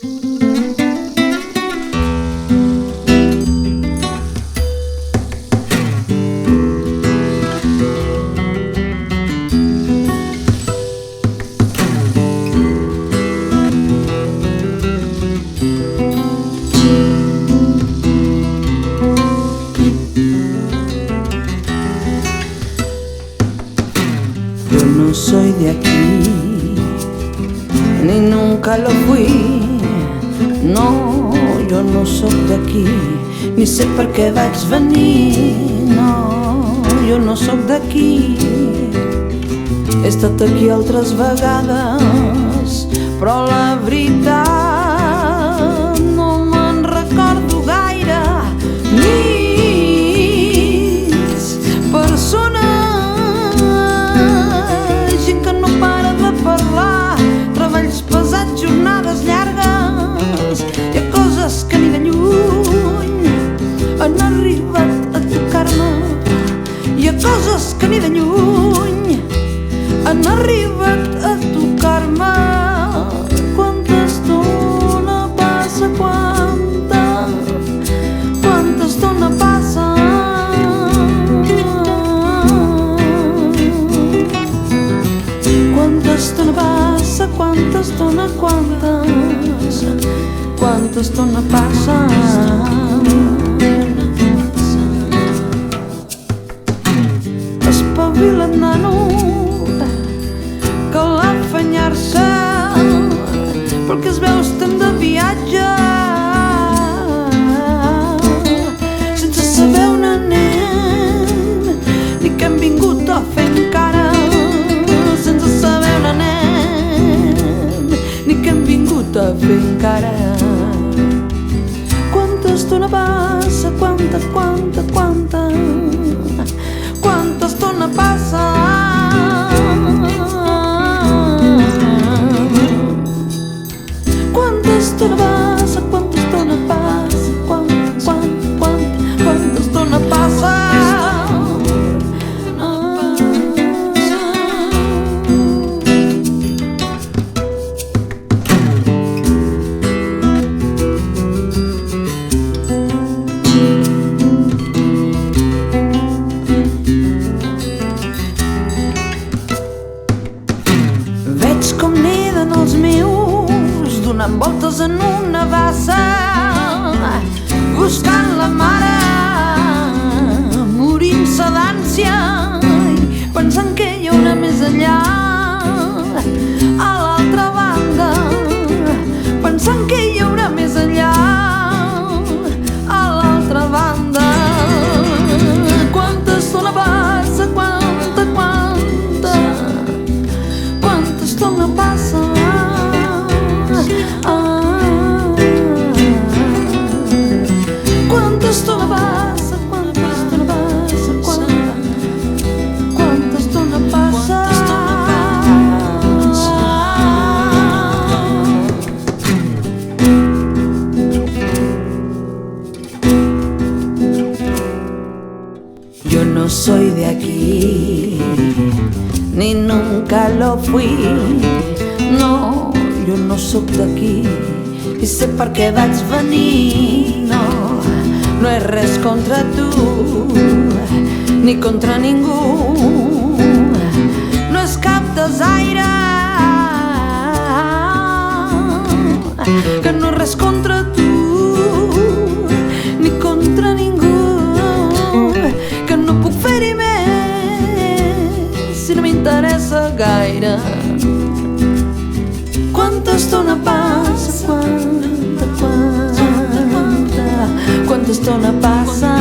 Yo no soy de aquí, ni nunca lo fui. No, jo no sóc d'aquí, ni sé per què vaig venir. No, jo no sóc d'aquí. He estat aquí altres vegades, però la veritat no me'n recordo gaire. Nits, persones, gent que no para de parlar, treballs pesats, jornades llargues. Hi ha coses que ni de lluny han arribat a tocar-me. Hi ha coses que ni de lluny han arribat a tocar-me. Quanta estona passa, quanta estona passa. Quanta estona passa, quanta estona, quanta estona passa. Espavila't, nano, cal afanyar-se, perquè es veu estem de viatge, sense saber on anem ni què hem vingut a fer encara. Sense saber on anem ni què hem vingut a fer encara. Quanta estona passa, quanta estona passa. Quanta estona passa, quanta estona passa, quanta estona passa. Veig com neden els meus, donant voltes en una bassa, buscant la mare, morint-se d'ànsia i pensant que hi haurà més enllà. A l'altra banda, pensant que hi haurà més enllà. A l'altra banda, quanta estona passa, quanta estona passa. Quanta estona passa, quanta estona passa, quanta estona passa. Yo no soy de aquí, ni nunca lo fui. No, jo no sóc d'aquí i sé per què vaig venir. No, no és res contra tu ni contra ningú. No és cap desaire, que no és res contra tu ni contra ningú, que no puc fer-hi més si no m'interessa gaire. Quanta estona passa, quanta estona passa.